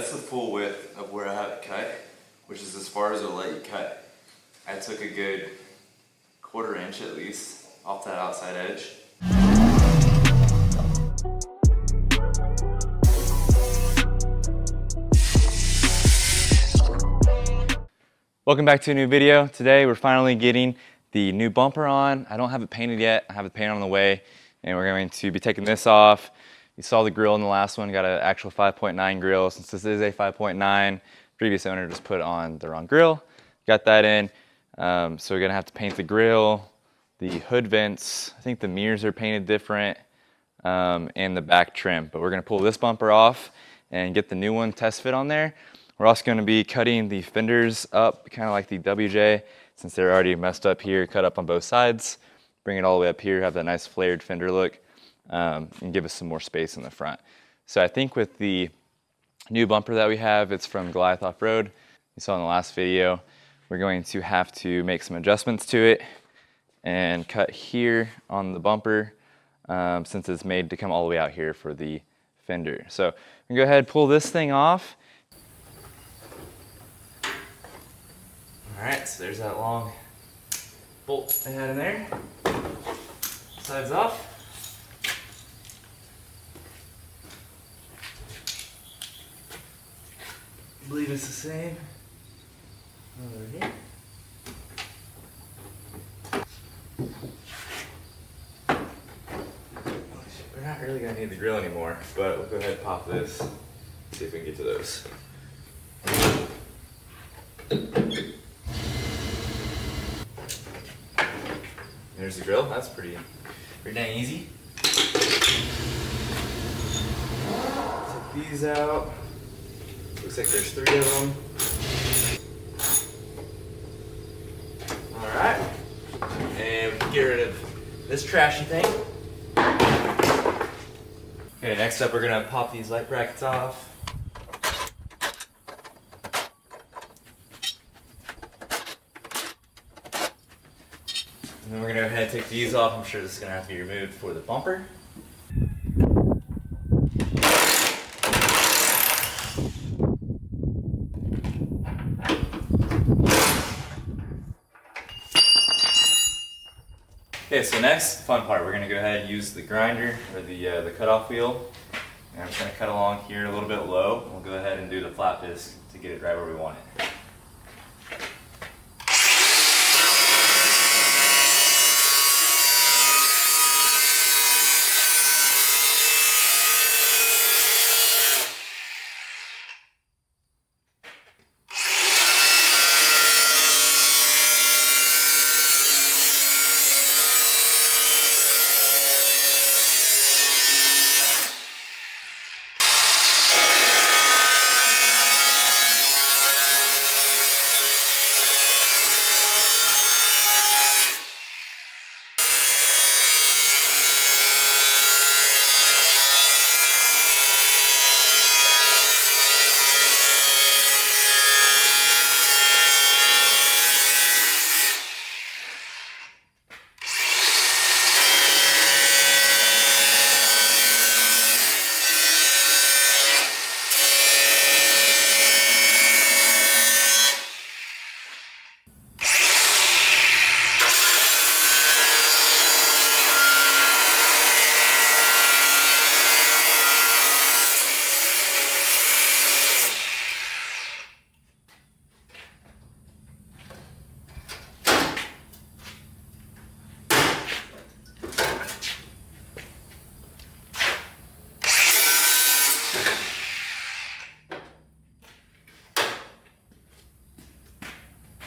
that's the full width of where I have it cut, which is as far as it'll let you cut. I took a good 1/4 inch at least off that outside edge. Welcome back to a new video. Today we're finally getting the new bumper on. I don't have it painted yet. I have it painted on the way, and we're going to be taking this off. You saw the grill in the last one, got an actual 5.9 grill. Since this is a 5.9, previous owner just put on the wrong grill. Got that in. So we're gonna have to paint the grill, the hood vents. I think the mirrors are painted different, and the back trim. But we're gonna pull this bumper off and get the new one test fit on there. We're also gonna be cutting the fenders up, kind of like the WJ, since they're already messed up here, cut up on both sides. Bring it all the way up here, have that nice flared fender look. And give us some more space in the front. So I think with the new bumper that we have, it's from Goliath Offroad. You saw in the last video, we're going to have to make some adjustments to it and cut here on the bumper since it's made to come all the way out here for the fender. So I'm gonna go ahead and pull this thing off. All right, so there's that long bolt they had in there. Sides off. I believe it's the same over here. We're not really gonna need the grill anymore, but we'll go ahead and pop this, see if we can get to those. There's the grill. That's pretty dang easy. Take these out. Looks like there's 3 of them. All right, and we can get rid of this trashy thing. Okay, next up we're gonna pop these light brackets off. And then we're gonna go ahead and take these off. I'm sure this is gonna have to be removed for the bumper. Okay, so next, the fun part, we're gonna go ahead and use the grinder or the cutoff wheel. And I'm just gonna cut along here a little bit low. We'll go ahead and do the flat disc to get it right where we want it.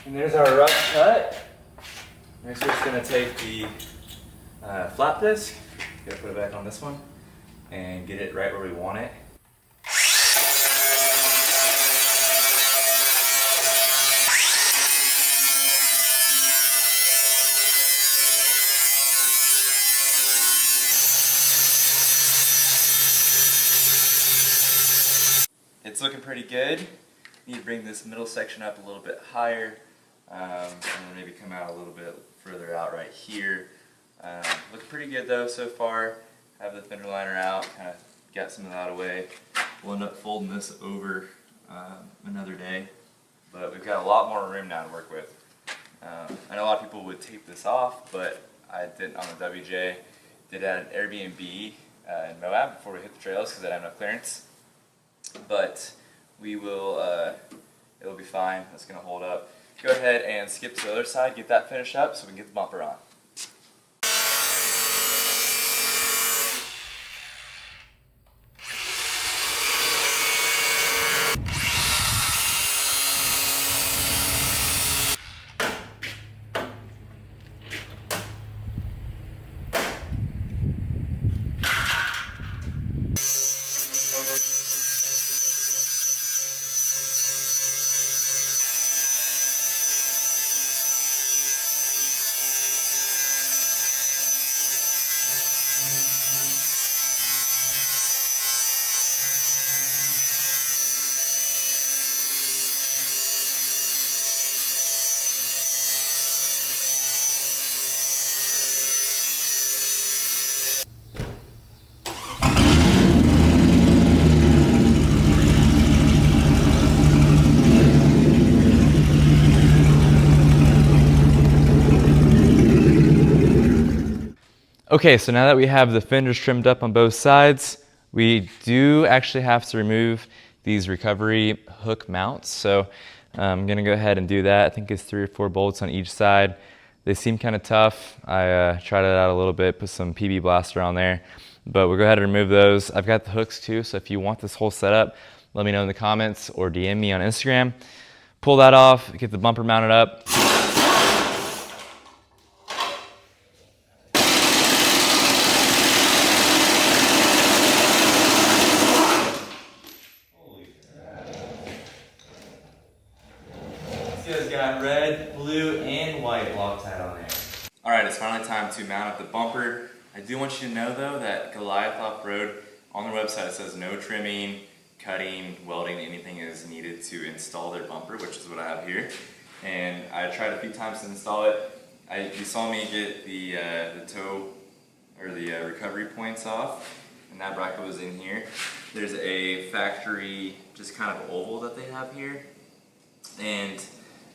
And there's our rough cut. Next we're just gonna take the flat disc, gotta put it back on this one, and get it right where we want it. It's looking pretty good. Need to bring this middle section up a little bit higher, and then maybe come out a little bit further out right here. Looking pretty good though so far. Have the fender liner out, kind of got some of that away. We'll end up folding this over another day, but we've got a lot more room now to work with. I know a lot of people would tape this off, but I did on the WJ, did at an Airbnb in Moab before we hit the trails because I didn't have enough clearance. But we will, it'll be fine, it's going to hold up. Go ahead and skip to the other side, get that finished up so we can get the bumper on. Okay, so now that we have the fenders trimmed up on both sides, we do actually have to remove these recovery hook mounts. So I'm gonna go ahead and do that. I think it's 3 or 4 bolts on each side. They seem kind of tough. I tried it out a little bit, put some PB Blaster on there, but we'll go ahead and remove those. I've got the hooks too, so if you want this whole setup, let me know in the comments or DM me on Instagram. Pull that off, get the bumper mounted up. You guys got red, blue, and white Loctite on there. All right, it's finally time to mount up the bumper. I do want you to know though that Goliath Offroad, on their website it says no trimming, cutting, welding, anything is needed to install their bumper, which is what I have here. And I tried a few times to install it. You saw me get the toe, or the recovery points off, and that bracket was in here. There's a factory, just kind of oval that they have here. And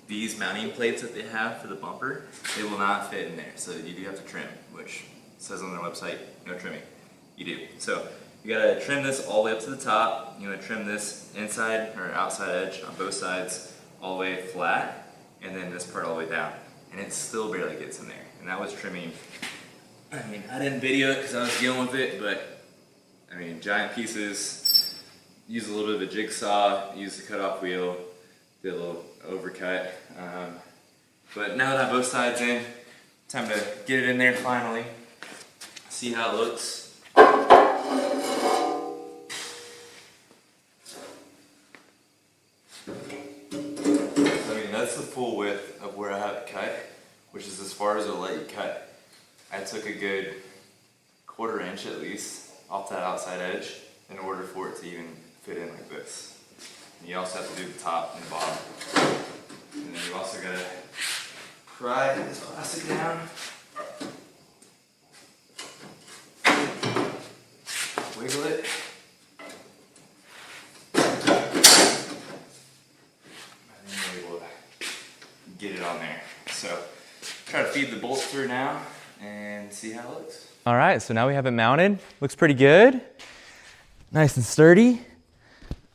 these mounting plates that they have for the bumper, they will not fit in there. So you do have to trim, which says on their website, no trimming. You do. So you gotta trim this all the way up to the top. You wanna trim this inside or outside edge on both sides all the way flat, and then this part all the way down. And it still barely gets in there. And that was trimming. I mean, I didn't video it because I was dealing with it, but I mean, giant pieces. Use a little bit of a jigsaw, use the cutoff wheel, did a little overcut. But now that I have both sides in, time to get it in there finally. See how it looks. So, I mean, that's the full width of where I have it cut, which is as far as it'll let you cut. I took a good 1/4 inch at least off that outside edge in order for it to even fit in like this. And you also have to do the top and the bottom. And then you also gotta pry this plastic down. Wiggle it. And then you're able to get it on there. So try to feed the bolts through now and see how it looks. All right, so now we have it mounted. Looks pretty good. Nice and sturdy.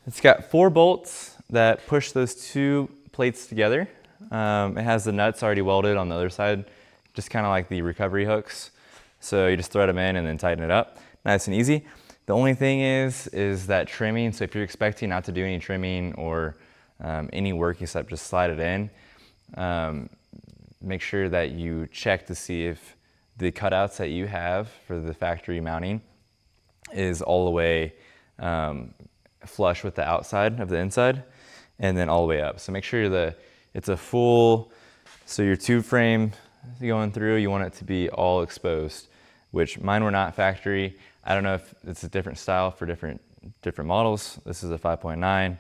It's got 4 bolts that push those 2 plates together. It has the nuts already welded on the other side, just kind of like the recovery hooks. So you just thread them in and then tighten it up. Nice and easy. The only thing is that trimming. So if you're expecting not to do any trimming or any work except just slide it in, make sure that you check to see if the cutouts that you have for the factory mounting is all the way flush with the outside of the inside and then all the way up. So make sure it's a full, so your tube frame going through, you want it to be all exposed, which mine were not factory. I don't know if it's a different style for different models. This is a 5.9,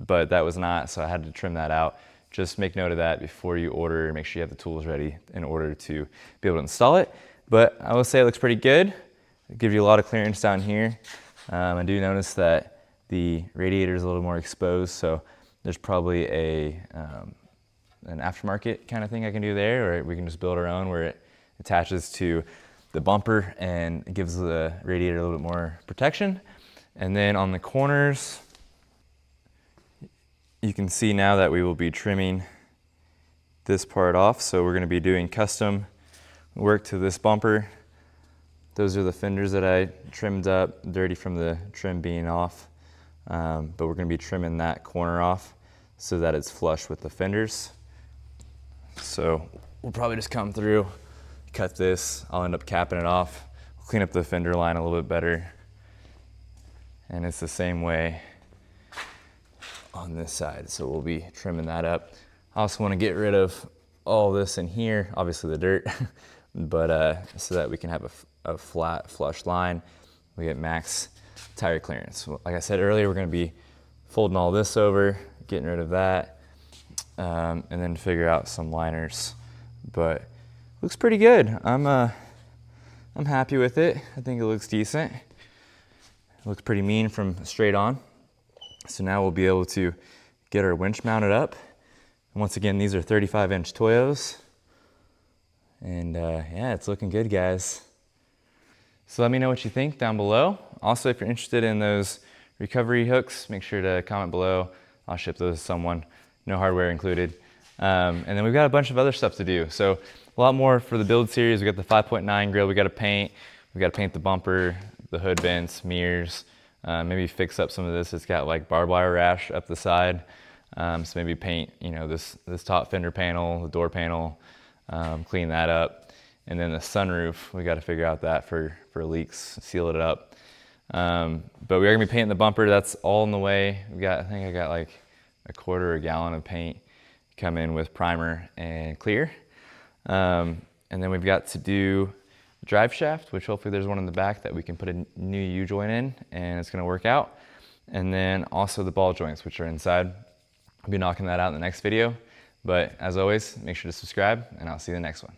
but that was not, so I had to trim that out. Just make note of that before you order, make sure you have the tools ready in order to be able to install it. But I will say it looks pretty good. It gives you a lot of clearance down here. I do notice that the radiator is a little more exposed, so there's probably an aftermarket kind of thing I can do there, or we can just build our own where it attaches to the bumper and gives the radiator a little bit more protection. And then on the corners, you can see now that we will be trimming this part off. So we're going to be doing custom work to this bumper. Those are the fenders that I trimmed up, dirty from the trim being off. But we're going to be trimming that corner off so that it's flush with the fenders. So we'll probably just come through, cut this. I'll end up capping it off. We'll clean up the fender line a little bit better. And it's the same way on this side. So we'll be trimming that up. I also want to get rid of all this in here, obviously the dirt, but so that we can have a flat flush line. We get max tire clearance. Like I said earlier, we're going to be folding all this over, getting rid of that, and then figure out some liners. But looks pretty good. I'm happy with it. I think it looks decent. It looks pretty mean from straight on. So now we'll be able to get our winch mounted up. And once again, these are 35-inch Toyos. And yeah, it's looking good, guys. So let me know what you think down below. Also, if you're interested in those recovery hooks, make sure to comment below. I'll ship those to someone, no hardware included. And then we've got a bunch of other stuff to do. So a lot more for the build series. We got the 5.9 grill we got to paint. We got to paint the bumper, the hood vents, mirrors, maybe fix up some of this. It's got like barbed wire rash up the side. So maybe paint, you know, this top fender panel, the door panel, clean that up. And then the sunroof, we got to figure out that for leaks, seal it up. But we are gonna be painting the bumper. That's all in the way. I think I got like a quarter of a gallon of paint come in with primer and clear. And then we've got to do drive shaft, which hopefully there's one in the back that we can put a new U-joint in and it's gonna work out. And then also the ball joints, which are inside. I'll be knocking that out in the next video. But as always, make sure to subscribe and I'll see you in the next one.